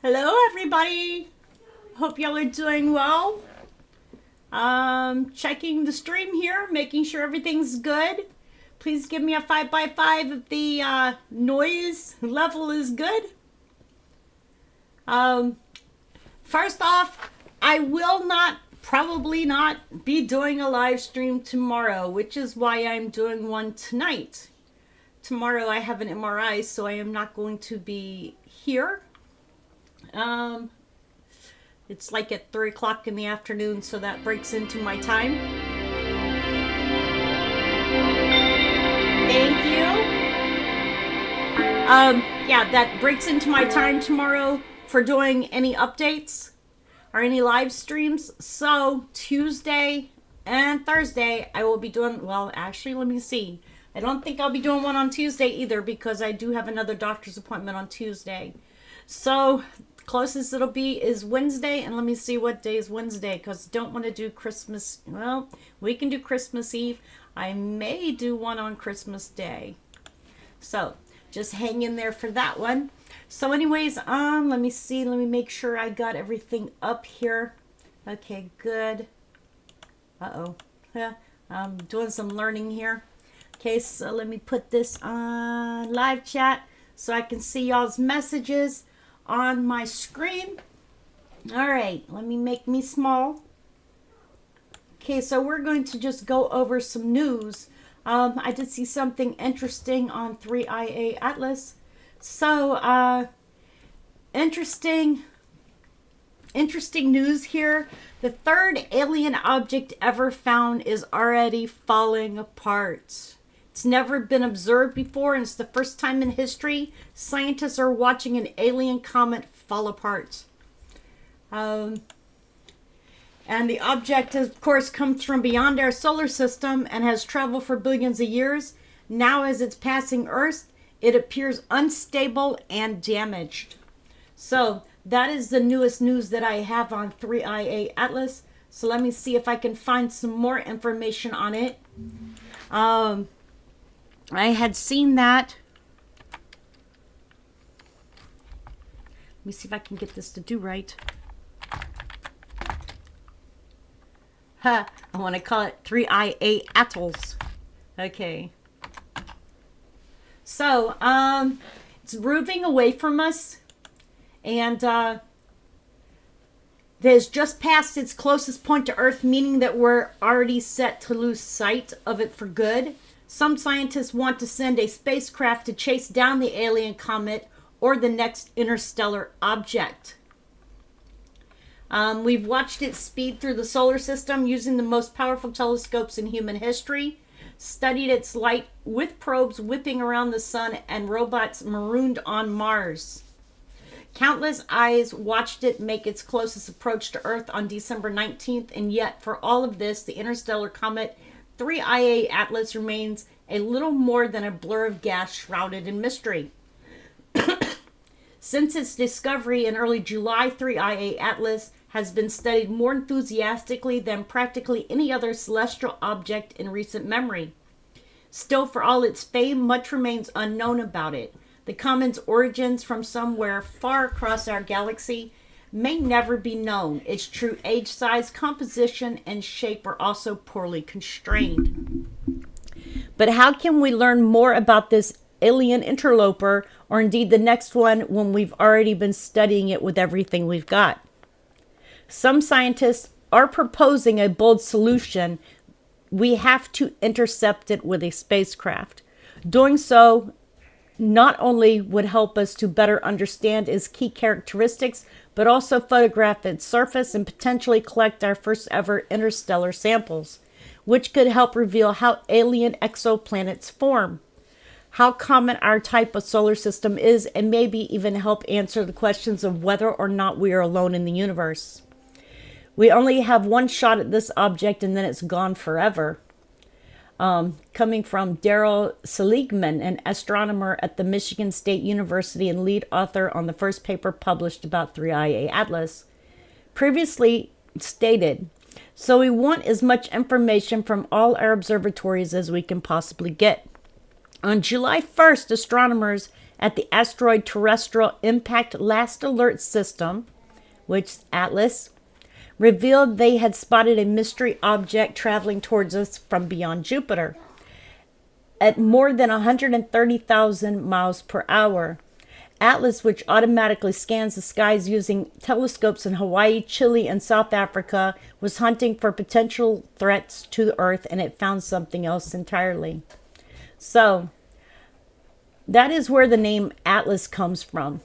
Hello, everybody. Hope y'all are doing well. Checking the stream here, making sure everything's good. Please give me a 5x5 if the noise level is good. First off, I will probably not be doing a live stream tomorrow, which is why I'm doing one tonight. Tomorrow I have an MRI, so I am not going to be here. It's like at 3 o'clock in the afternoon, so that breaks into my time. Thank you. Yeah, that breaks into my time tomorrow for doing any updates or any live streams. So Tuesday and Thursday I will be doing, well, actually, let me see. I don't think I'll be doing one on Tuesday either because I do have another doctor's appointment on Tuesday. So closest it'll be is Wednesday, and let me see what day is Wednesday because don't want to do Christmas. Well, we can do Christmas Eve. I may do one on Christmas Day. So just hang in there for that one. So anyways, let me see. Let me make sure I got everything up here. Okay, good. Uh-oh. Yeah, I'm doing some learning here. Okay, so let me put this on live chat so I can see y'all's messages on my screen. All right, let me make me small. Okay, so we're going to just go over some news. I did see something interesting on 3IA Atlas. So, interesting news here. The third alien object ever found is already falling apart. It's never been observed before, and it's the first time in history scientists are watching an alien comet fall apart. And the object, of course, comes from beyond our solar system and has traveled for billions of years. Now, as it's passing Earth, it appears unstable and damaged. So, that is the newest news that I have on 3IA Atlas. So, let me see if I can find some more information on it. I had seen that. Let me see if I can get this to do right. I want to call it 3IA Atolls. Okay. So, it's moving away from us. And it has just passed its closest point to Earth, meaning that we're already set to lose sight of it for good. Some scientists want to send a spacecraft to chase down the alien comet or the next interstellar object. We've watched it speed through the solar system using the most powerful telescopes in human history, studied its light with probes whipping around the sun and robots marooned on Mars. Countless eyes watched it make its closest approach to Earth on December 19th, and yet for all of this, the interstellar comet 3IA Atlas remains a little more than a blur of gas shrouded in mystery. Since its discovery in early July, 3IA Atlas has been studied more enthusiastically than practically any other celestial object in recent memory. Still, for all its fame, much remains unknown about it. The comet's origins from somewhere far across our galaxy may never be known. Its true age, size, composition, and shape are also poorly constrained. But how can we learn more about this alien interloper, or indeed the next one, when we've already been studying it with everything we've got? Some scientists are proposing a bold solution. We have to intercept it with a spacecraft. Doing so not only would help us to better understand its key characteristics, but also photograph its surface and potentially collect our first ever interstellar samples, which could help reveal how alien exoplanets form, how common our type of solar system is, and maybe even help answer the questions of whether or not we are alone in the universe. We only have one shot at this object and then it's gone forever. Coming from Daryl Seligman, an astronomer at the Michigan State University and lead author on the first paper published about 3IA Atlas, previously stated, So we want as much information from all our observatories as we can possibly get. On July 1st, astronomers at the Asteroid Terrestrial Impact Last Alert System, which ATLAS, revealed they had spotted a mystery object traveling towards us from beyond Jupiter at more than 130,000 miles per hour. ATLAS, which automatically scans the skies using telescopes in Hawaii, Chile, and South Africa, was hunting for potential threats to the Earth, and it found something else entirely. So, that is where the name ATLAS comes from.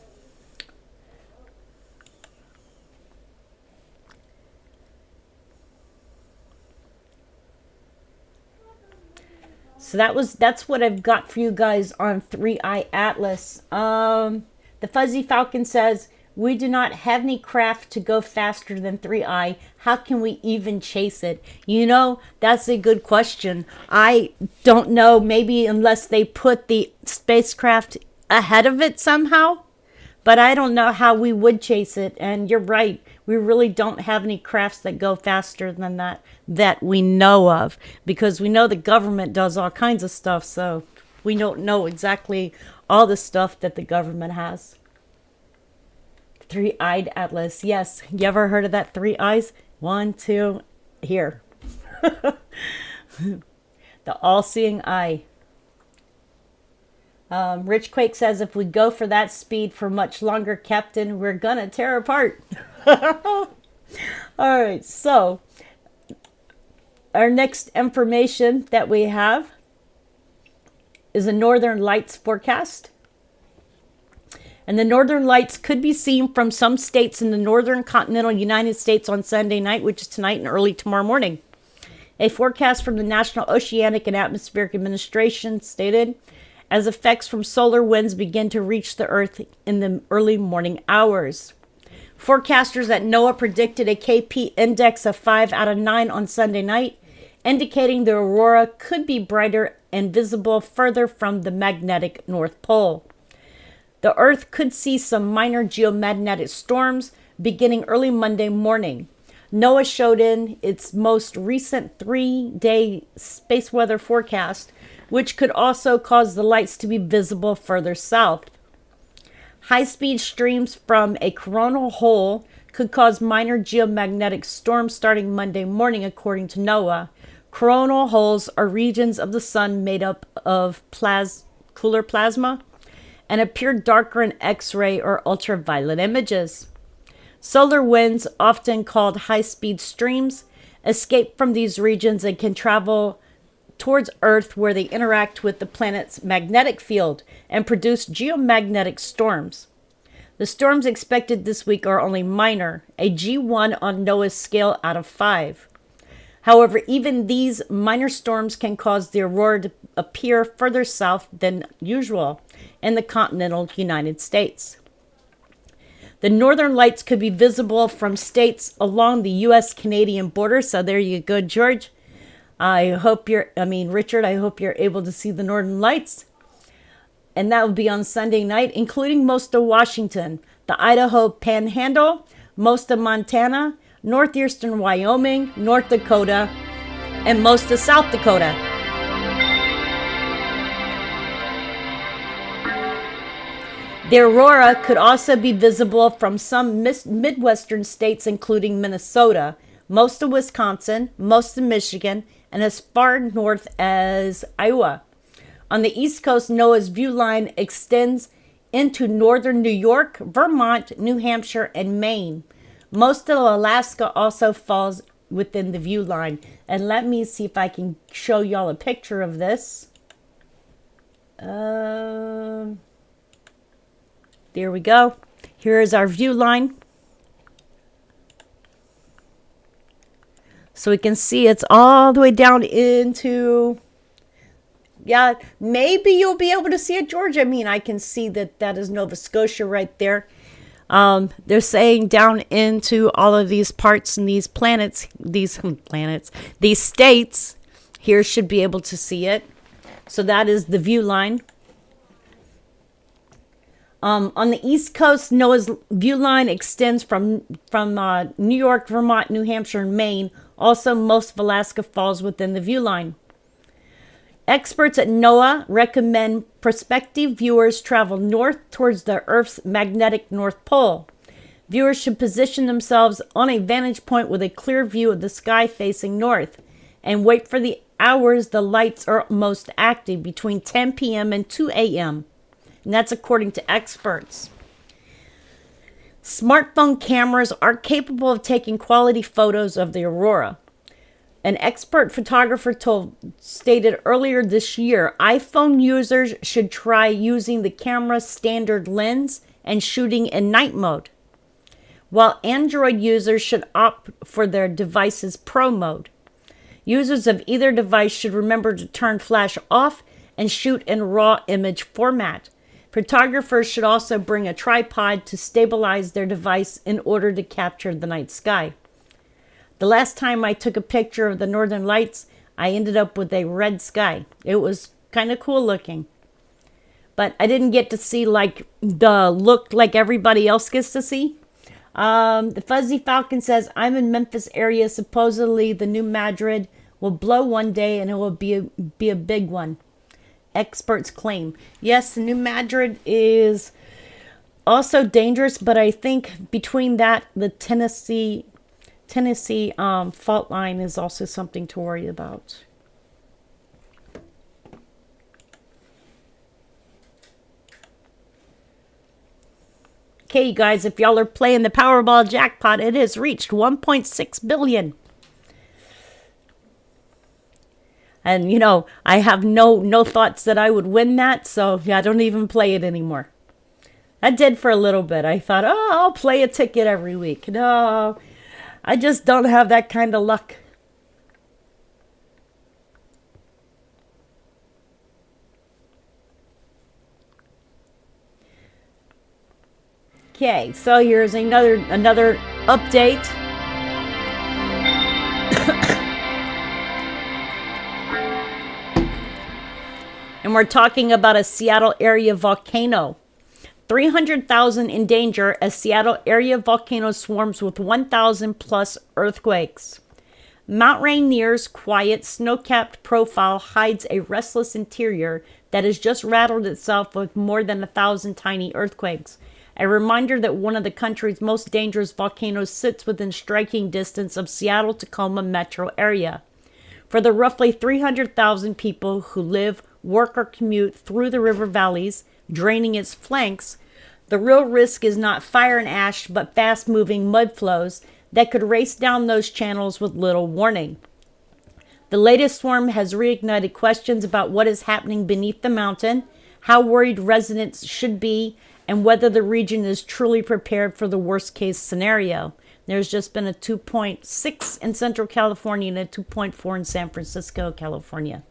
So that's what I've got for you guys on 3i Atlas. The Fuzzy Falcon says, we do not have any craft to go faster than 3i. How can we even chase it? You know, that's a good question. I don't know, maybe unless they put the spacecraft ahead of it somehow. But I don't know how we would chase it. And you're right. We really don't have any crafts that go faster than that we know of. Because we know the government does all kinds of stuff. So we don't know exactly all the stuff that the government has. Three-eyed Atlas. Yes. You ever heard of that? 3 eyes? 1, 2, here. The all-seeing eye. Rich Quake says, if we go for that speed for much longer, Captain, we're gonna tear apart. All right, so our next information that we have is a Northern Lights forecast. And the Northern Lights could be seen from some states in the northern continental United States on Sunday night, which is tonight and early tomorrow morning. A forecast from the National Oceanic and Atmospheric Administration stated, as effects from solar winds begin to reach the Earth in the early morning hours. Forecasters at NOAA predicted a KP index of 5 out of 9 on Sunday night, indicating the aurora could be brighter and visible further from the magnetic North Pole. The Earth could see some minor geomagnetic storms beginning early Monday morning. NOAA showed in its most recent 3-day space weather forecast, which could also cause the lights to be visible further south. High-speed streams from a coronal hole could cause minor geomagnetic storms starting Monday morning, according to NOAA. Coronal holes are regions of the sun made up of cooler plasma and appear darker in X-ray or ultraviolet images. Solar winds, often called high-speed streams, escape from these regions and can travel towards Earth, where they interact with the planet's magnetic field and produce geomagnetic storms. The storms expected this week are only minor, a G1 on NOAA's scale out of 5. However, even these minor storms can cause the aurora to appear further south than usual in the continental United States. The Northern Lights could be visible from states along the U.S.-Canadian border. So there you go, George. Richard, I hope you're able to see the Northern Lights. And that will be on Sunday night, including most of Washington, the Idaho Panhandle, most of Montana, northeastern Wyoming, North Dakota, and most of South Dakota. The aurora could also be visible from some Midwestern states, including Minnesota, most of Wisconsin, most of Michigan, and as far north as Iowa. On the East Coast, NOAA's view line extends into northern New York, Vermont, New Hampshire, and Maine. Most of Alaska also falls within the view line. And let me see if I can show y'all a picture of this. There we go. Here is our view line. So we can see it's all the way down into, yeah, maybe you'll be able to see it, George. I mean, I can see that is Nova Scotia right there. They're saying down into all of these parts and these these states here should be able to see it. So that is the view line. On the East Coast, NOAA's view line extends from New York, Vermont, New Hampshire, and Maine Also, most of Alaska falls within the view line. Experts at NOAA recommend prospective viewers travel north towards the Earth's magnetic North Pole. Viewers should position themselves on a vantage point with a clear view of the sky facing north and wait for the hours the lights are most active between 10 p.m. and 2 a.m. And that's according to experts. Smartphone cameras are capable of taking quality photos of the aurora. An expert photographer stated earlier this year, iPhone users should try using the camera's standard lens and shooting in night mode, while Android users should opt for their device's Pro mode. Users of either device should remember to turn flash off and shoot in raw image format. Photographers should also bring a tripod to stabilize their device in order to capture the night sky. The last time I took a picture of the Northern Lights, I ended up with a red sky. It was kind of cool looking. But I didn't get to see like the look like everybody else gets to see. The Fuzzy Falcon says, I'm in Memphis area. Supposedly the new Madrid will blow one day and it will be a big one. Experts claim. Yes, the new Madrid is also dangerous, but I think between that, the Tennessee fault line is also something to worry about. Okay, you guys, if y'all are playing the Powerball jackpot, it has reached 1.6 billion. And, you know, I have no thoughts that I would win that, so yeah, I don't even play it anymore. I did for a little bit. I thought, oh, I'll play a ticket every week. No, I just don't have that kind of luck. Okay, so here's another update. And we're talking about a Seattle area volcano. 300,000 in danger as Seattle area volcano swarms with 1,000 plus earthquakes. Mount Rainier's quiet, snow-capped profile hides a restless interior that has just rattled itself with more than 1,000 tiny earthquakes. A reminder that one of the country's most dangerous volcanoes sits within striking distance of Seattle-Tacoma metro area. For the roughly 300,000 people who live, work, or commute through the river valleys, draining its flanks, the real risk is not fire and ash, but fast-moving mud flows that could race down those channels with little warning. The latest swarm has reignited questions about what is happening beneath the mountain, how worried residents should be, and whether the region is truly prepared for the worst-case scenario. There's just been a 2.6 in Central California and a 2.4 in San Francisco, California.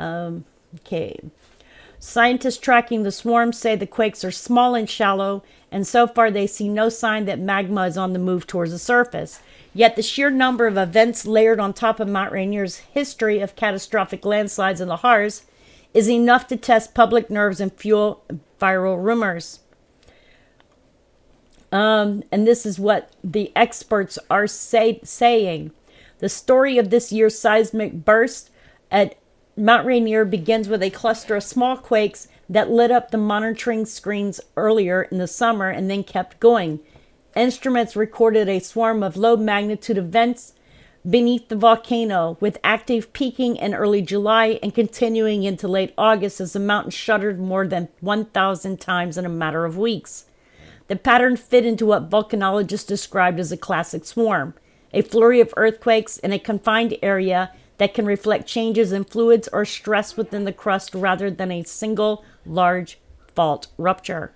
Okay. Scientists tracking the swarm say the quakes are small and shallow, and so far they see no sign that magma is on the move towards the surface. Yet the sheer number of events layered on top of Mount Rainier's history of catastrophic landslides and lahars is enough to test public nerves and fuel viral rumors. And this is what the experts are saying. The story of this year's seismic burst at Mount Rainier begins with a cluster of small quakes that lit up the monitoring screens earlier in the summer and then kept going. Instruments recorded a swarm of low-magnitude events beneath the volcano, with active peaking in early July and continuing into late August as the mountain shuddered more than 1,000 times in a matter of weeks. The pattern fit into what volcanologists described as a classic swarm, a flurry of earthquakes in a confined area that can reflect changes in fluids or stress within the crust rather than a single large fault rupture.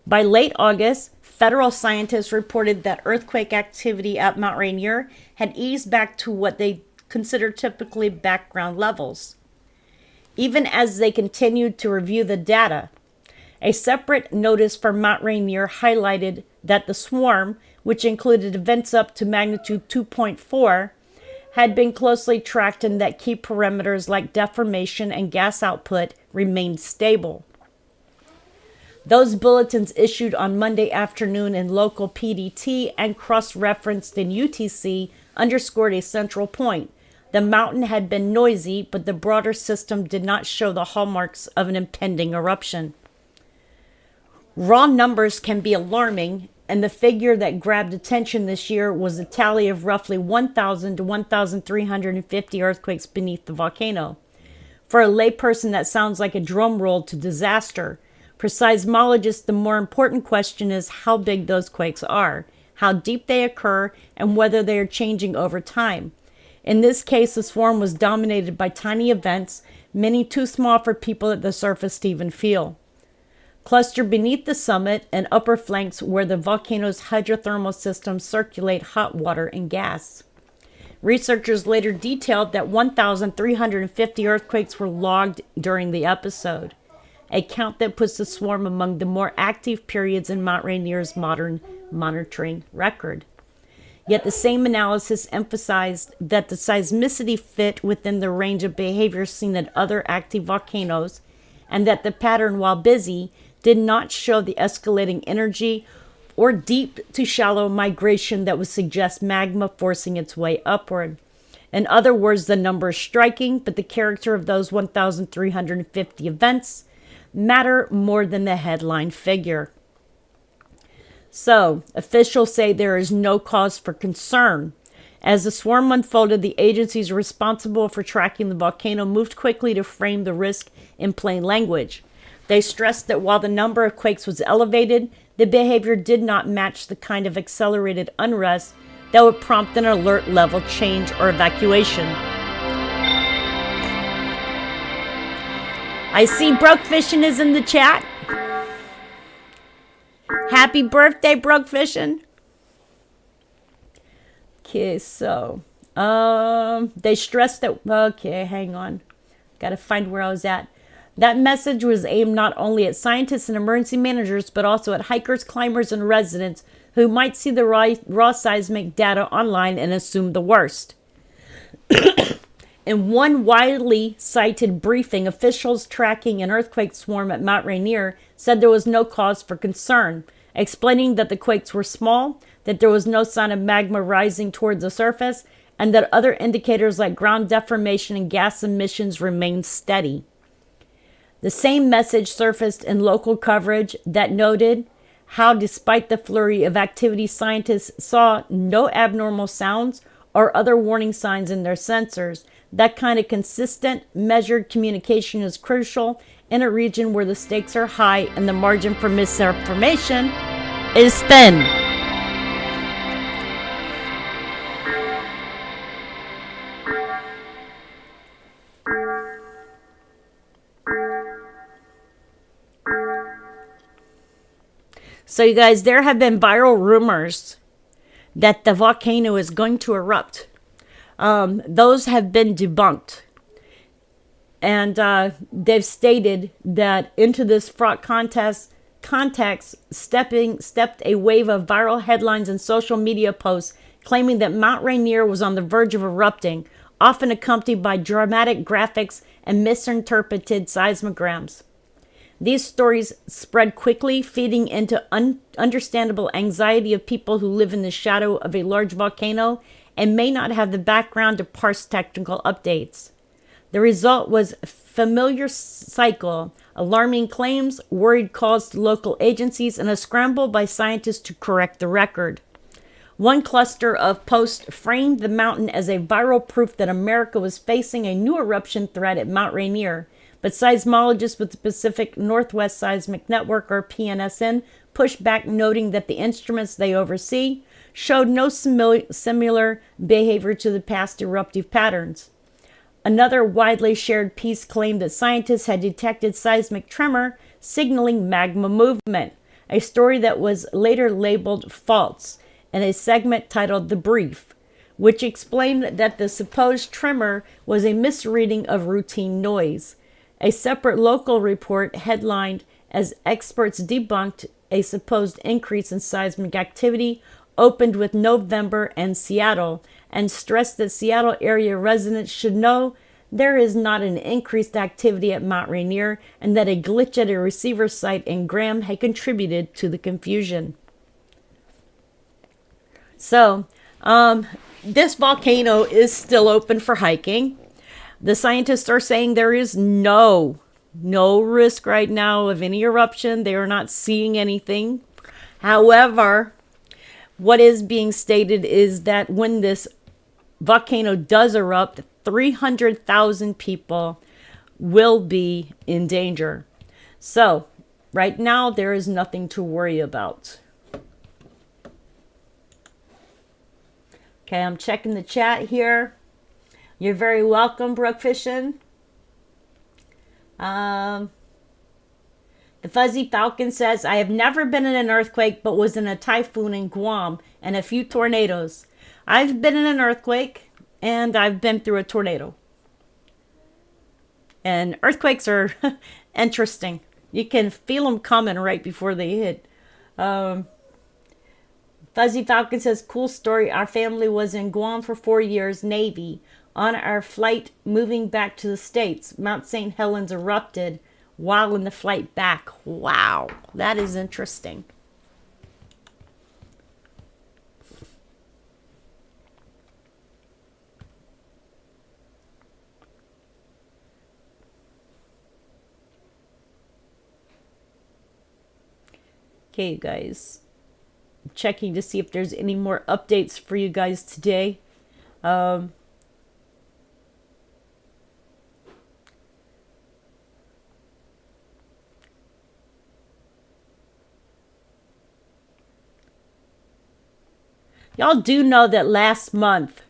By late August, federal scientists reported that earthquake activity at Mount Rainier had eased back to what they consider typically background levels, even as they continued to review the data. A separate notice for Mount Rainier highlighted that the swarm, which included events up to magnitude 2.4, had been closely tracked and that key parameters like deformation and gas output remained stable. Those bulletins issued on Monday afternoon in local PDT and cross-referenced in UTC underscored a central point. The mountain had been noisy, but the broader system did not show the hallmarks of an impending eruption. Raw numbers can be alarming, and the figure that grabbed attention this year was a tally of roughly 1,000 to 1,350 earthquakes beneath the volcano. For a layperson, that sounds like a drum roll to disaster. For seismologists, the more important question is how big those quakes are, how deep they occur, and whether they are changing over time. In this case, the swarm was dominated by tiny events, many too small for people at the surface to even feel. Clustered beneath the summit and upper flanks where the volcano's hydrothermal systems circulate hot water and gas. Researchers later detailed that 1,350 earthquakes were logged during the episode, a count that puts the swarm among the more active periods in Mount Rainier's modern monitoring record. Yet the same analysis emphasized that the seismicity fit within the range of behavior seen at other active volcanoes, and that the pattern, while busy, did not show the escalating energy or deep to shallow migration that would suggest magma forcing its way upward. In other words, the number is striking, but the character of those 1,350 events matter more than the headline figure. So, officials say there is no cause for concern. As the swarm unfolded, the agencies responsible for tracking the volcano moved quickly to frame the risk in plain language. They stressed that while the number of quakes was elevated, the behavior did not match the kind of accelerated unrest that would prompt an alert level change or evacuation. I see Broke Fishing is in the chat. Happy birthday, Broke Fishing. Okay, so they stressed that, okay, hang on. Gotta find where I was at. That message was aimed not only at scientists and emergency managers, but also at hikers, climbers, and residents who might see the raw seismic data online and assume the worst. In one widely cited briefing, officials tracking an earthquake swarm at Mount Rainier said there was no cause for concern, explaining that the quakes were small, that there was no sign of magma rising towards the surface, and that other indicators like ground deformation and gas emissions remained steady. The same message surfaced in local coverage that noted how, despite the flurry of activity, scientists saw no abnormal sounds or other warning signs in their sensors. That kind of consistent, measured communication is crucial in a region where the stakes are high and the margin for misinformation is thin. So you guys, there have been viral rumors that the volcano is going to erupt. Those have been debunked. And they've stated that into this fraught context stepped a wave of viral headlines and social media posts claiming that Mount Rainier was on the verge of erupting, often accompanied by dramatic graphics and misinterpreted seismograms. These stories spread quickly, feeding into understandable anxiety of people who live in the shadow of a large volcano and may not have the background to parse technical updates. The result was a familiar cycle: alarming claims, worried calls to local agencies, and a scramble by scientists to correct the record. One cluster of posts framed the mountain as a viral proof that America was facing a new eruption threat at Mount Rainier, but seismologists with the Pacific Northwest Seismic Network, or PNSN, pushed back, noting that the instruments they oversee showed no similar behavior to the past eruptive patterns. Another widely shared piece claimed that scientists had detected seismic tremor signaling magma movement, a story that was later labeled false in a segment titled The Brief, which explained that the supposed tremor was a misreading of routine noise. A separate local report headlined as "Experts Debunked a Supposed Increase in Seismic Activity" opened with November and Seattle, and stressed that Seattle area residents should know there is not an increased activity at Mount Rainier, and that a glitch at a receiver site in Graham had contributed to the confusion. So, This volcano is still open for hiking. The scientists are saying there is no risk right now of any eruption. They are not seeing anything. However, what is being stated is that when this volcano does erupt, 300,000 people will be in danger. So, right now, there is nothing to worry about. Okay, I'm checking the chat here. You're very welcome, Brooke Fishin. The Fuzzy Falcon says, I have never been in an earthquake, but was in a typhoon in Guam and a few tornadoes. I've been in an earthquake, and I've been through a tornado. And earthquakes are interesting. You can feel them coming right before they hit. Fuzzy Falcon says, cool story. Our family was in Guam for 4 years, Navy. On our flight moving back to the States, Mount St. Helens erupted while in the flight back. Wow, that is interesting. Okay, you guys. Checking to see if there's any more updates for you guys today. Y'all do know that last month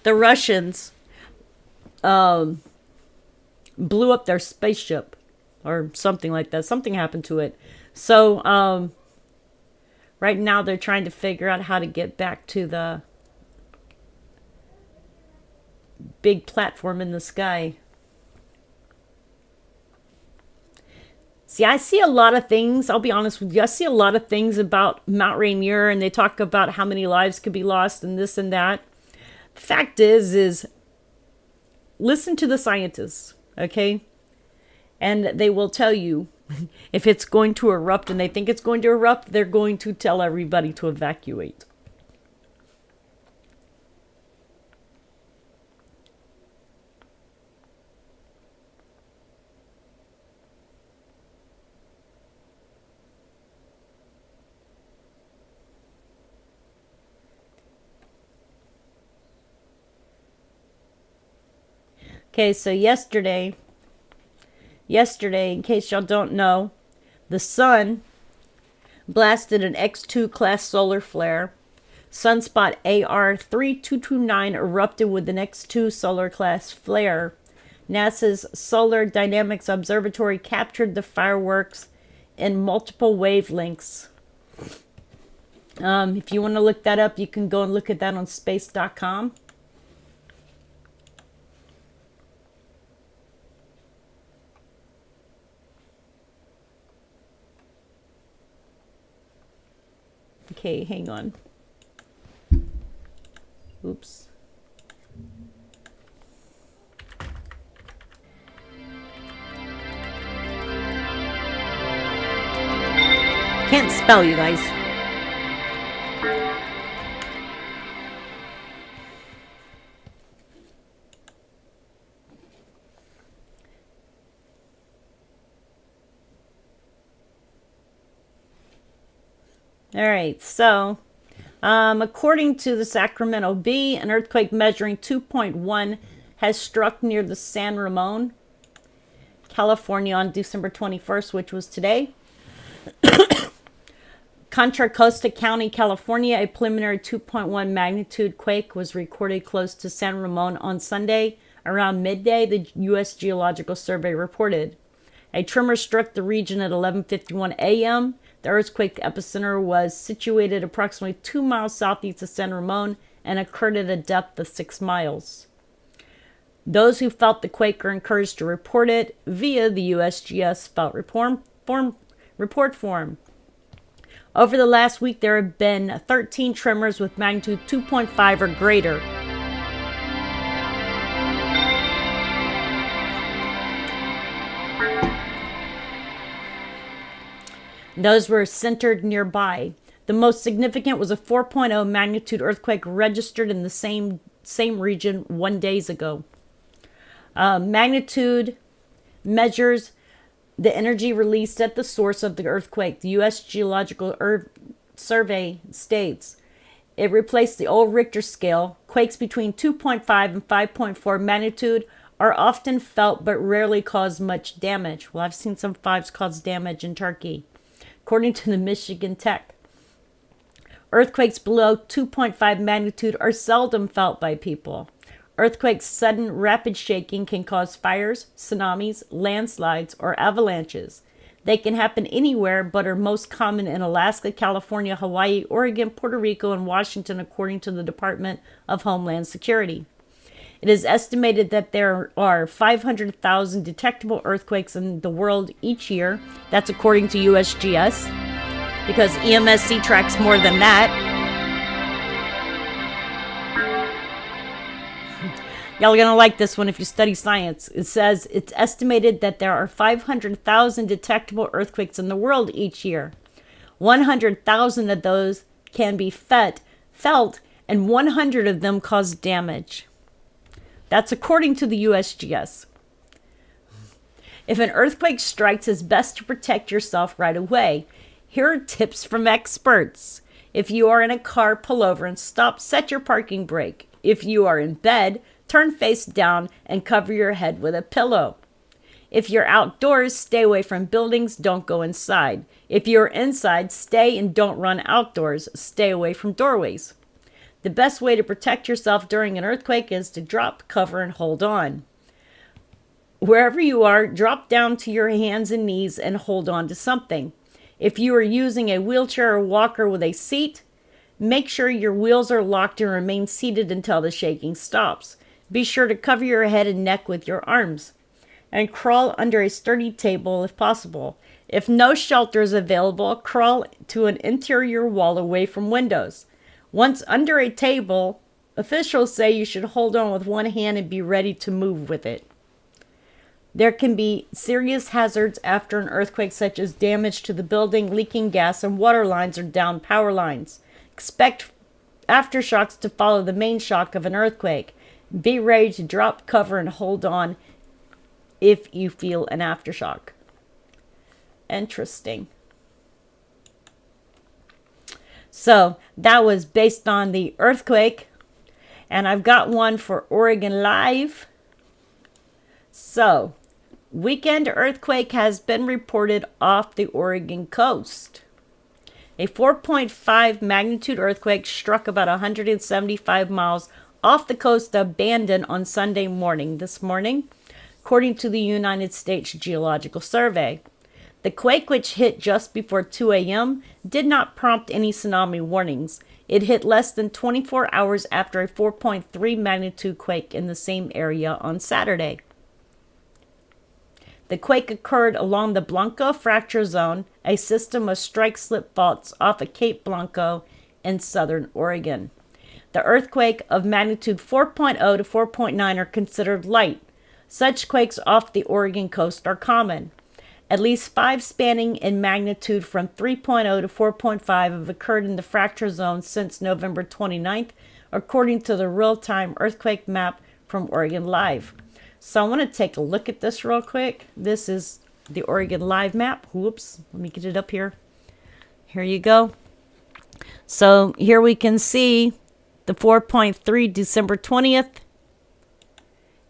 the Russians blew up their spaceship or something like that. Something happened to it. So right now they're trying to figure out how to get back to the big platform in the sky. See, I see a lot of things. I'll be honest with you. I see a lot of things about Mount Rainier, and they talk about how many lives could be lost and this and that. The fact is listen to the scientists, okay? And they will tell you if it's going to erupt and they think it's going to erupt, they're going to tell everybody to evacuate. Okay, so yesterday, in case y'all don't know, the sun blasted an X2 class solar flare. Sunspot AR3229 erupted with an X2 solar class flare. NASA's Solar Dynamics Observatory captured the fireworks in multiple wavelengths. If you want to look that up, you can go and look at that on space.com. Okay, hang on. Oops. Can't spell, you guys. All right, so according to the Sacramento Bee, an earthquake measuring 2.1 has struck near the San Ramon, California on December 21st, which was today. Contra Costa County, California, a preliminary 2.1 magnitude quake was recorded close to San Ramon on Sunday around midday, the U.S. Geological Survey reported. A tremor struck the region at 11:51 a.m. The earthquake epicenter was situated approximately 2 miles southeast of San Ramon and occurred at a depth of 6 miles. Those who felt the quake are encouraged to report it via the USGS felt report form. Over the last week, there have been 13 tremors with magnitude 2.5 or greater. Those were centered nearby. The most significant was a 4.0 magnitude earthquake registered in the same region 1 day ago. Magnitude measures the energy released at the source of the earthquake. The U.S. Geological Survey states it replaced the old Richter scale. Quakes between 2.5 and 5.4 magnitude are often felt but rarely cause much damage. Well, I've seen some 5s cause damage in Turkey, according to the Michigan Tech. Earthquakes below 2.5 magnitude are seldom felt by people. Earthquakes' sudden, rapid shaking can cause fires, tsunamis, landslides, or avalanches. They can happen anywhere but are most common in Alaska, California, Hawaii, Oregon, Puerto Rico, and Washington, according to the Department of Homeland Security. It is estimated that there are 500,000 detectable earthquakes in the world each year. That's according to USGS, because EMSC tracks more than that. Y'all are going to like this one if you study science. It says it's estimated that there are 500,000 detectable earthquakes in the world each year. 100,000 of those can be felt, and 100 of them cause damage. That's according to the USGS. If an earthquake strikes, it's best to protect yourself right away. Here are tips from experts. If you are in a car, pull over and stop. Set your parking brake. If you are in bed, turn face down and cover your head with a pillow. If you're outdoors, stay away from buildings. Don't go inside. If you're inside, stay and don't run outdoors. Stay away from doorways. The best way to protect yourself during an earthquake is to drop, cover, and hold on. Wherever you are, drop down to your hands and knees and hold on to something. If you are using a wheelchair or walker with a seat, make sure your wheels are locked and remain seated until the shaking stops. Be sure to cover your head and neck with your arms, and crawl under a sturdy table if possible. If no shelter is available, crawl to an interior wall away from windows. Once under a table, officials say you should hold on with one hand and be ready to move with it. There can be serious hazards after an earthquake, such as damage to the building, leaking gas and water lines, or downed power lines. Expect aftershocks to follow the main shock of an earthquake. Be ready to drop, cover, and hold on if you feel an aftershock. Interesting. So that was based on the earthquake. And I've got one for Oregon Live. So, weekend earthquake has been reported off the Oregon coast. A 4.5 magnitude earthquake struck about 175 miles off the coast of Bandon on Sunday morning, this morning, according to the United States Geological Survey. The quake, which hit just before 2 a.m., did not prompt any tsunami warnings. It hit less than 24 hours after a 4.3 magnitude quake in the same area on Saturday. The quake occurred along the Blanco Fracture Zone, a system of strike-slip faults off of Cape Blanco in southern Oregon. The earthquake of magnitude 4.0 to 4.9 are considered light. Such quakes off the Oregon coast are common. At least 5 spanning in magnitude from 3.0 to 4.5 have occurred in the fracture zone since November 29th, according to the real-time earthquake map from Oregon Live. So I want to take a look at this real quick. This is the Oregon Live map. Whoops, let me get it up here. Here you go. So here we can see the 4.3 December 20th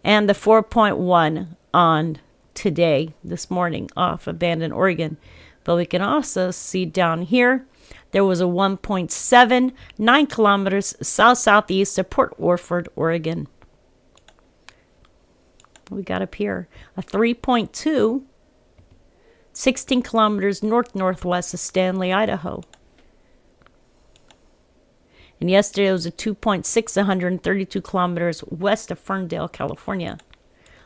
and the 4.1 on today, this morning, off of Bandon, Oregon. But we can also see down here, there was a 1.7, 9 kilometers south-southeast of Port Orford, Oregon. We got up here a 3.2, 16 kilometers north-northwest of Stanley, Idaho. And yesterday was a 2.6, 132 kilometers west of Ferndale, California.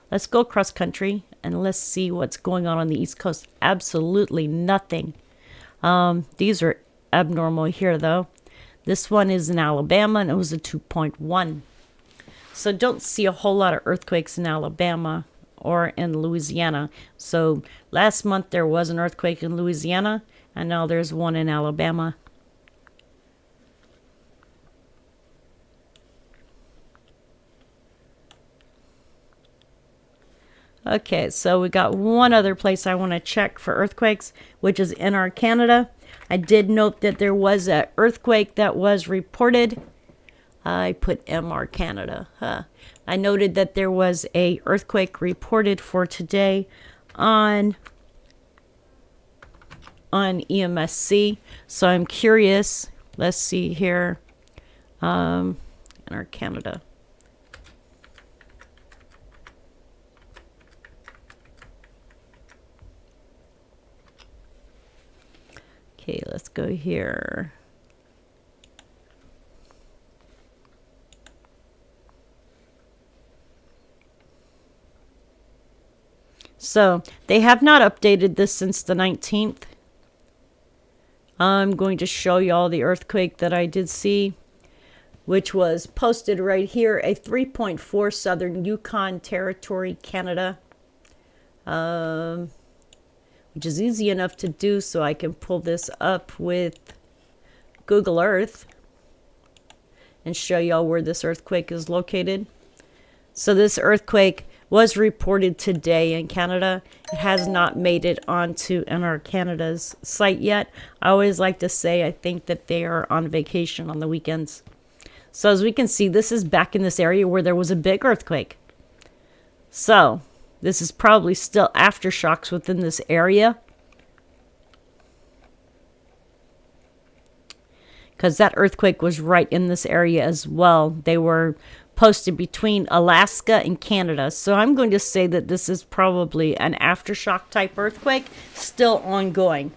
Let's go cross country and let's see what's going on the East Coast. Absolutely nothing. These are abnormal here, though. This one is in Alabama, and it was a 2.1. So don't see a whole lot of earthquakes in Alabama or in Louisiana. So last month there was an earthquake in Louisiana, and now there's one in Alabama. Okay, so we got one other place I want to check for earthquakes, which is NR Canada. I did note that there was an earthquake that was reported. I put MR Canada. I noted that there was a earthquake reported for today on EMSC. So I'm curious. Let's see here. NR Canada. Okay, let's go here. So they have not updated this since the 19th. I'm going to show you all the earthquake that I did see, which was posted right here, a 3.4 Southern Yukon Territory, Canada. Which is easy enough to do, so I can pull this up with Google Earth and show y'all where this earthquake is located. So this earthquake was reported today in Canada. It has not made it onto NR Canada's site yet. I always like to say I think that they are on vacation on the weekends. So as we can see, this is back in this area where there was a big earthquake. So this is probably still aftershocks within this area, because that earthquake was right in this area as well. They were posted between Alaska and Canada. So I'm going to say that this is probably an aftershock type earthquake, still ongoing.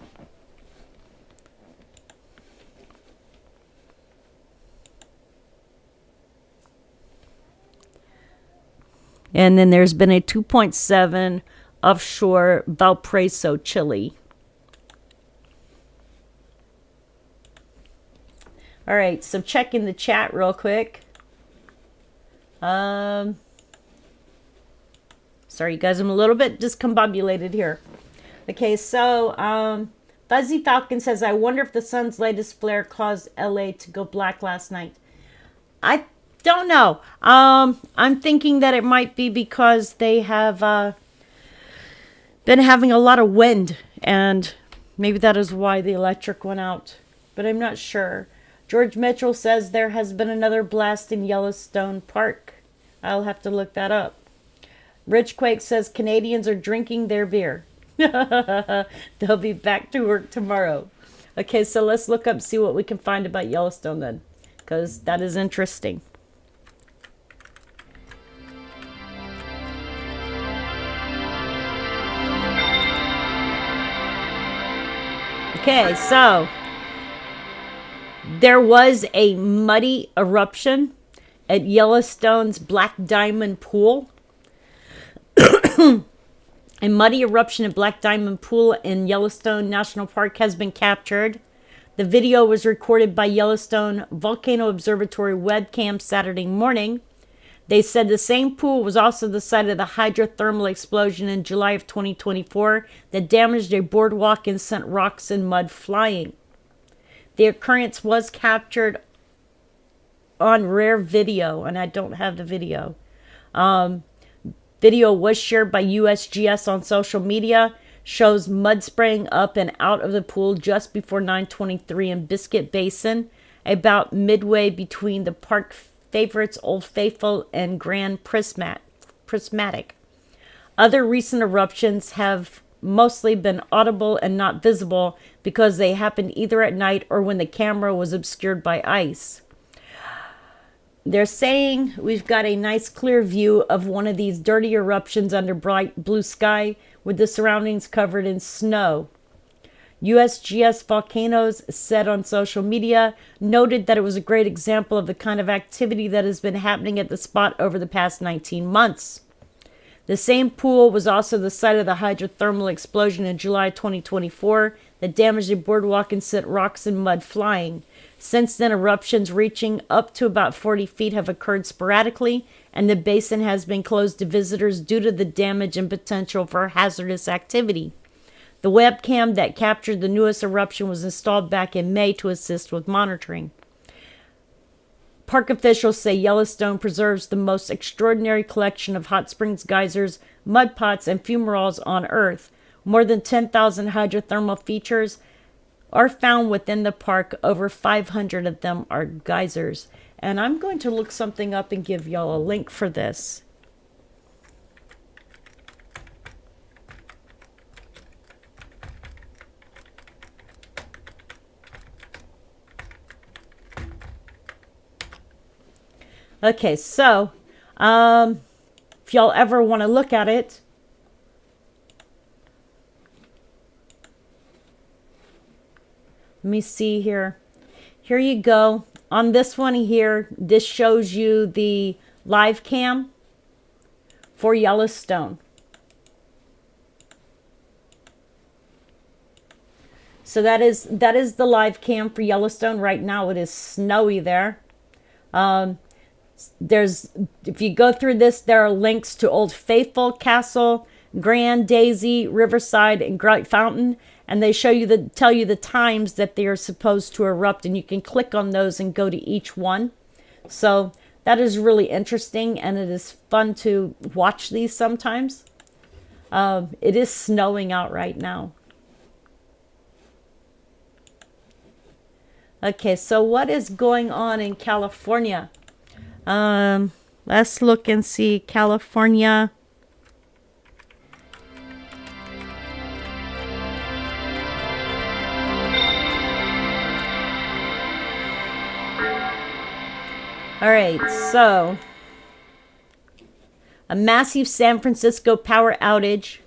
And then there's been a 2.7 offshore Valparaiso, Chile. All right, so checking the chat real quick. Sorry, you guys, I'm a little bit discombobulated here. Okay, so Fuzzy Falcon says, I wonder if the sun's latest flare caused LA to go black last night. I don't know. I'm thinking that it might be because they have been having a lot of wind, and maybe that is why the electric went out, but I'm not sure. George Mitchell says there has been another blast in Yellowstone Park. I'll have to look that up. Rich Quake says Canadians are drinking their beer. They'll be back to work tomorrow. Okay, so let's look up, see what we can find about Yellowstone then, because that is interesting. Okay, so there was a muddy eruption at Yellowstone's Black Diamond Pool. A muddy eruption at Black Diamond Pool in Yellowstone National Park has been captured. The video was recorded by Yellowstone Volcano Observatory webcam Saturday morning. They said the same pool was also the site of the hydrothermal explosion in July of 2024 that damaged a boardwalk and sent rocks and mud flying. The occurrence was captured on rare video, and I don't have the video. Video was shared by USGS on social media. Shows mud spraying up and out of the pool just before 9:23 in Biscuit Basin, about midway between the park favorites Old Faithful and Grand Prismatic. Other recent eruptions have mostly been audible and not visible because they happened either at night or when the camera was obscured by ice. They're saying we've got a nice clear view of one of these dirty eruptions under bright blue sky with the surroundings covered in snow. USGS Volcanoes said on social media, noted that it was a great example of the kind of activity that has been happening at the spot over the past 19 months. The same pool was also the site of the hydrothermal explosion in July 2024 that damaged a boardwalk and sent rocks and mud flying. Since then, eruptions reaching up to about 40 feet have occurred sporadically, and the basin has been closed to visitors due to the damage and potential for hazardous activity. The webcam that captured the newest eruption was installed back in May to assist with monitoring. Park officials say Yellowstone preserves the most extraordinary collection of hot springs, geysers, mud pots, and fumaroles on Earth. More than 10,000 hydrothermal features are found within the park. Over 500 of them are geysers. And I'm going to look something up and give y'all a link for this. Okay, so if y'all ever want to look at it, let me see here. Here you go. On this one here, this shows you the live cam for Yellowstone. So that is the live cam for Yellowstone. Right now it is snowy there. If you go through this, there are links to Old Faithful, Castle, Grand, Daisy, Riverside, and Bright Fountain, and they tell you the times that they are supposed to erupt, and you can click on those and go to each one. So that is really interesting, and it is fun to watch these sometimes. It is snowing out right now. Okay, so what is going on in California? Let's look and see California. All right, so a massive San Francisco power outage.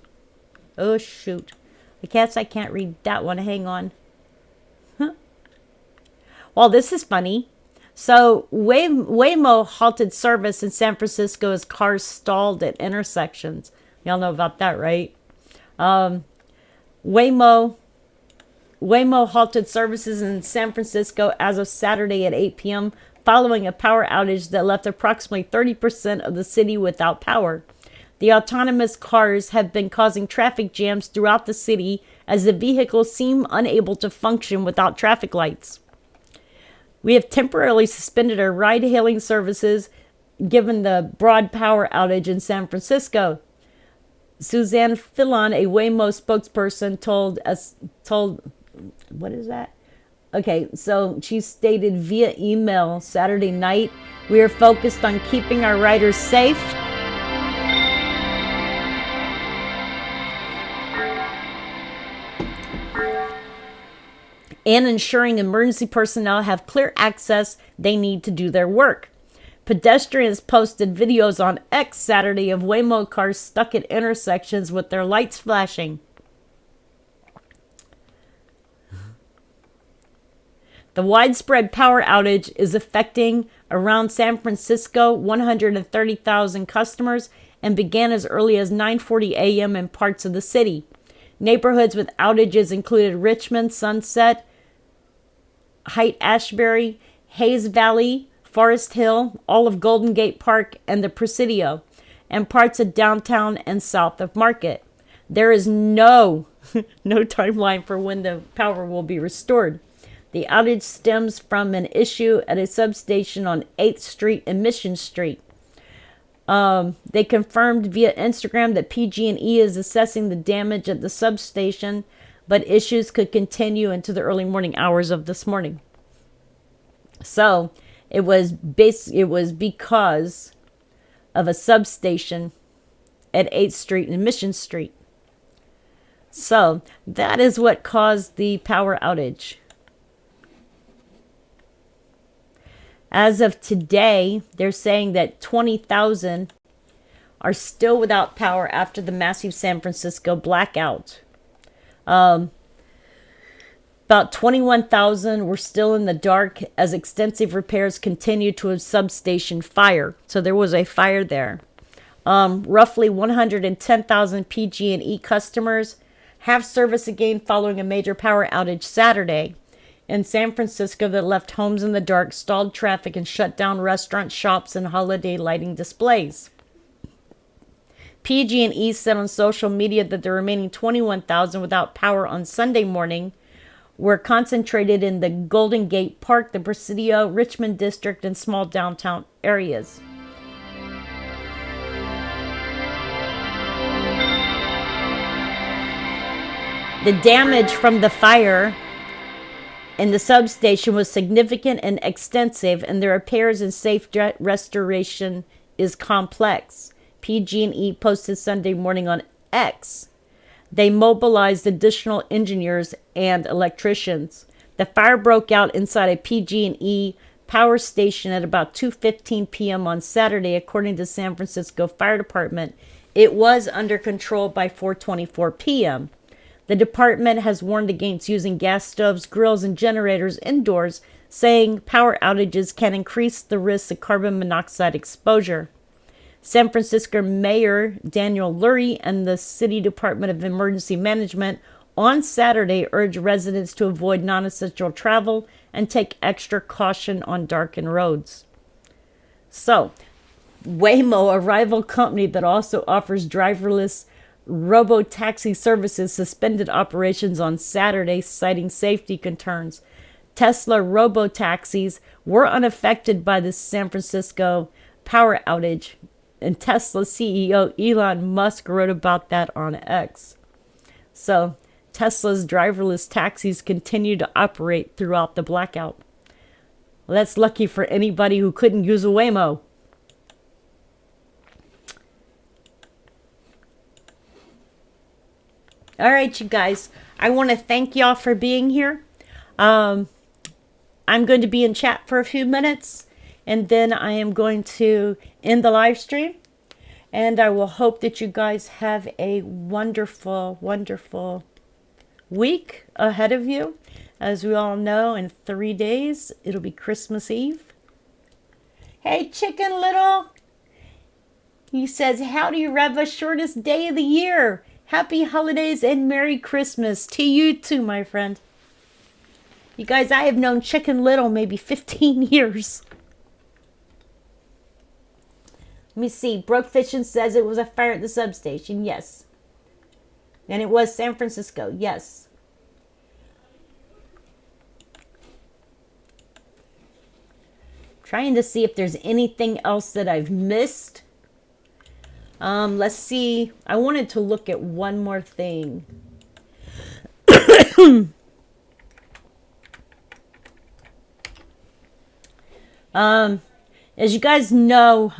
Oh, shoot. I guess I can't read that one. Hang on. Well, this is funny. So Waymo halted service in San Francisco as cars stalled at intersections. Y'all know about that, right? Waymo halted services in San Francisco as of Saturday at 8 p.m. following a power outage that left approximately 30% of the city without power. The autonomous cars have been causing traffic jams throughout the city as the vehicles seem unable to function without traffic lights. We have temporarily suspended our ride-hailing services given the broad power outage in San Francisco. Suzanne Fillon, a Waymo spokesperson, told what is that? Okay, so she stated via email Saturday night, "We are focused on keeping our riders safe and ensuring emergency personnel have clear access they need to do their work." Pedestrians posted videos on X Saturday of Waymo cars stuck at intersections with their lights flashing. The widespread power outage is affecting around San Francisco 130,000 customers and began as early as 9:40 a.m. in parts of the city. Neighborhoods with outages included Richmond, Sunset, Haight-Ashbury, Hayes Valley, Forest Hill, all of Golden Gate Park, and the Presidio, and parts of downtown and south of Market. There is no timeline for when the power will be restored. The outage stems from an issue at a substation on 8th Street and Mission Street. They confirmed via Instagram that PG&E is assessing the damage at the substation, but issues could continue into the early morning hours of this morning. So it was because of a substation at 8th Street and Mission Street. So that is what caused the power outage. As of today, they're saying that 20,000 are still without power after the massive San Francisco blackout. About 21,000 were still in the dark as extensive repairs continued to a substation fire. So there was a fire there. Roughly 110,000 PG&E customers have service again following a major power outage Saturday in San Francisco that left homes in the dark, stalled traffic, and shut down restaurants, shops, and holiday lighting displays. PG&E said on social media that the remaining 21,000 without power on Sunday morning were concentrated in the Golden Gate Park, the Presidio, Richmond District, and small downtown areas. The damage from the fire in the substation was significant and extensive, and the repairs and safe restoration is complex. PG&E posted Sunday morning on X. They mobilized additional engineers and electricians. The fire broke out inside a PG&E power station at about 2:15 p.m. on Saturday, according to San Francisco Fire Department. It was under control by 4:24 p.m. The department has warned against using gas stoves, grills, and generators indoors, saying power outages can increase the risk of carbon monoxide exposure. San Francisco Mayor Daniel Lurie and the City Department of Emergency Management on Saturday urged residents to avoid non-essential travel and take extra caution on darkened roads. So, Waymo, a rival company that also offers driverless robo-taxi services, suspended operations on Saturday, citing safety concerns. Tesla robo-taxis were unaffected by the San Francisco power outage, and Tesla CEO Elon Musk wrote about that on X. So, Tesla's driverless taxis continue to operate throughout the blackout. Well, that's lucky for anybody who couldn't use a Waymo. All right, you guys. I want to thank y'all for being here. I'm going to be in chat for a few minutes, and then I am going to end the live stream. And I will hope that you guys have a wonderful, wonderful week ahead of you. As we all know, in 3 days, it'll be Christmas Eve. Hey, Chicken Little. He says, howdy, Reva, shortest day of the year. Happy holidays and Merry Christmas to you too, my friend. You guys, I have known Chicken Little maybe 15 years. Let me see. Broke Fishing says it was a fire at the substation. Yes. And it was San Francisco. Yes. Trying to see if there's anything else that I've missed. Let's see. I wanted to look at one more thing. As you guys know,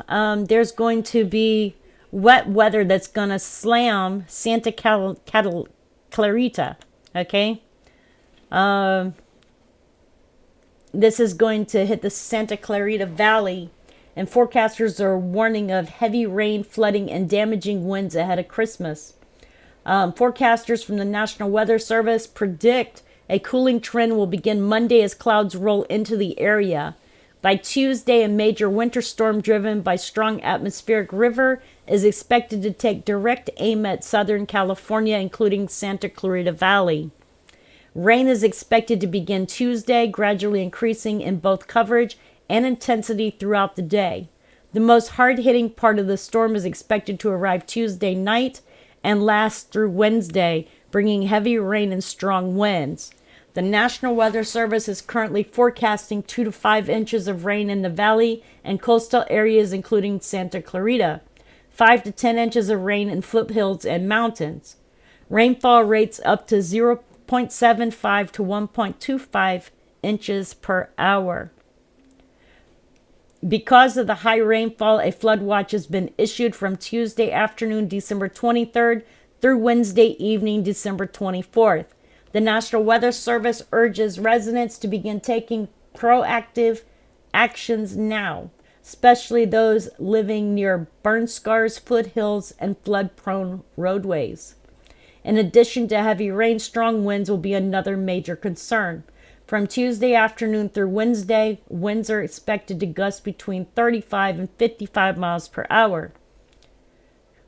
there's going to be wet weather that's going to slam Santa Clarita. Okay? This is going to hit the Santa Clarita Valley, and forecasters are warning of heavy rain, flooding, and damaging winds ahead of Christmas. Forecasters from the National Weather Service predict a cooling trend will begin Monday as clouds roll into the area. By Tuesday, a major winter storm driven by strong atmospheric river is expected to take direct aim at Southern California, including Santa Clarita Valley. Rain is expected to begin Tuesday, gradually increasing in both coverage and intensity throughout the day. The most hard-hitting part of the storm is expected to arrive Tuesday night and last through Wednesday, bringing heavy rain and strong winds. The National Weather Service is currently forecasting 2 to 5 inches of rain in the valley and coastal areas, including Santa Clarita, 5 to 10 inches of rain in foothills and mountains. Rainfall rates up to 0.75 to 1.25 inches per hour. Because of the high rainfall, a flood watch has been issued from Tuesday afternoon, December 23rd, through Wednesday evening, December 24th. The National Weather Service urges residents to begin taking proactive actions now, especially those living near burn scars, foothills, and flood-prone roadways. In addition to heavy rain, strong winds will be another major concern. From Tuesday afternoon through Wednesday, winds are expected to gust between 35 and 55 miles per hour.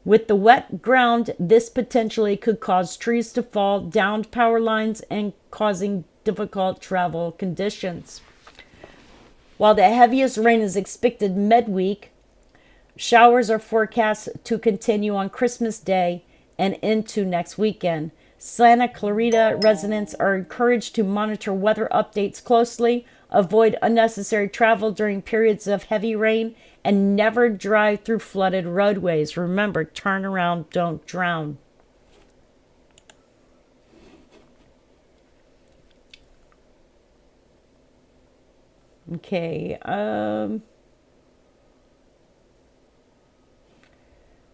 With the wet ground, this potentially could cause trees to fall, downed power lines, and causing difficult travel conditions. While the heaviest rain is expected midweek, showers are forecast to continue on Christmas Day and into next weekend. Santa Clarita residents are encouraged to monitor weather updates closely, avoid unnecessary travel during periods of heavy rain, and never drive through flooded roadways. Remember, turn around, don't drown. Okay.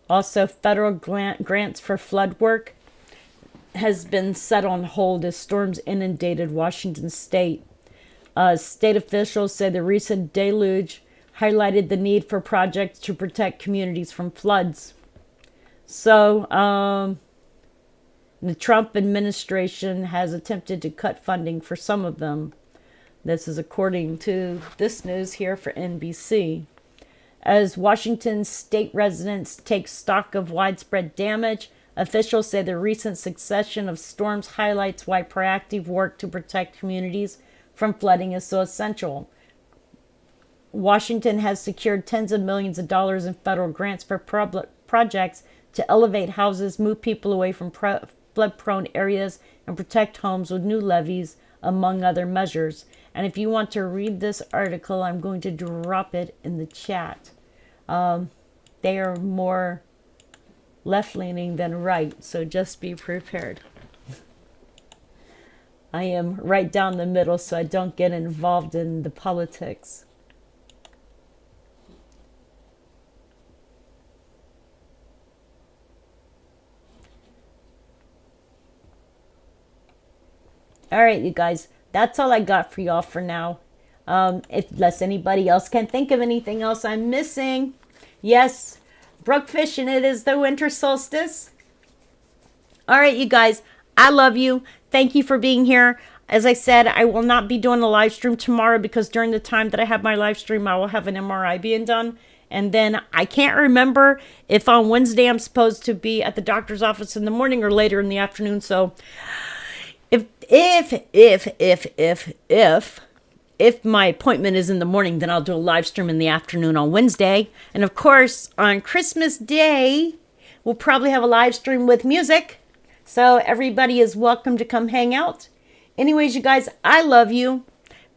Also, federal grants for flood work has been set on hold as storms inundated Washington state. State officials say the recent deluge highlighted the need for projects to protect communities from floods. So, the Trump administration has attempted to cut funding for some of them. This is according to this news here for NBC. As Washington state residents take stock of widespread damage, officials say the recent succession of storms highlights why proactive work to protect communities from flooding is so essential. Washington has secured tens of millions of dollars in federal grants for projects to elevate houses, move people away from flood-prone areas, and protect homes with new levees, among other measures. And if you want to read this article, I'm going to drop it in the chat. They are more left-leaning than right, so just be prepared. I am right down the middle, so I don't get involved in the politics. All right, you guys, that's all I got for y'all for now. Unless anybody else can think of anything else I'm missing. Yes, brook fishing, it is the winter solstice. All right, you guys, I love you. Thank you for being here. As I said, I will not be doing a live stream tomorrow because during the time that I have my live stream, I will have an MRI being done. And then I can't remember if on Wednesday I'm supposed to be at the doctor's office in the morning or later in the afternoon. So if my appointment is in the morning, then I'll do a live stream in the afternoon on Wednesday. And of course, on Christmas Day, we'll probably have a live stream with music. So everybody is welcome to come hang out. Anyways, you guys, I love you.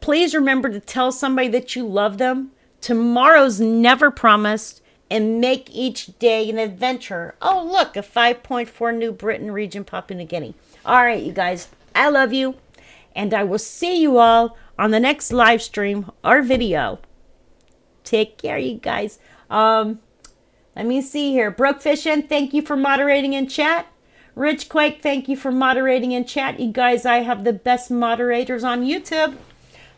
Please remember to tell somebody that you love them. Tomorrow's never promised, and make each day an adventure. Oh, look, a 5.4 New Britain region Papua New Guinea. All right, you guys, I love you, and I will see you all on the next live stream or video. Take care, you guys. Let me see here. Brook Fishing, thank you for moderating in chat. Rich Quake, thank you for moderating in chat. You guys, I have the best moderators on YouTube.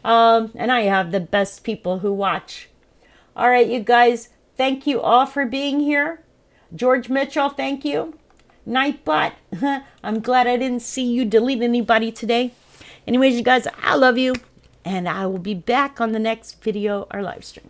And I have the best people who watch. All right, you guys, thank you all for being here. George Mitchell, thank you. Nightbot, I'm glad I didn't see you delete anybody today. Anyways, you guys, I love you. And I will be back on the next video or live stream.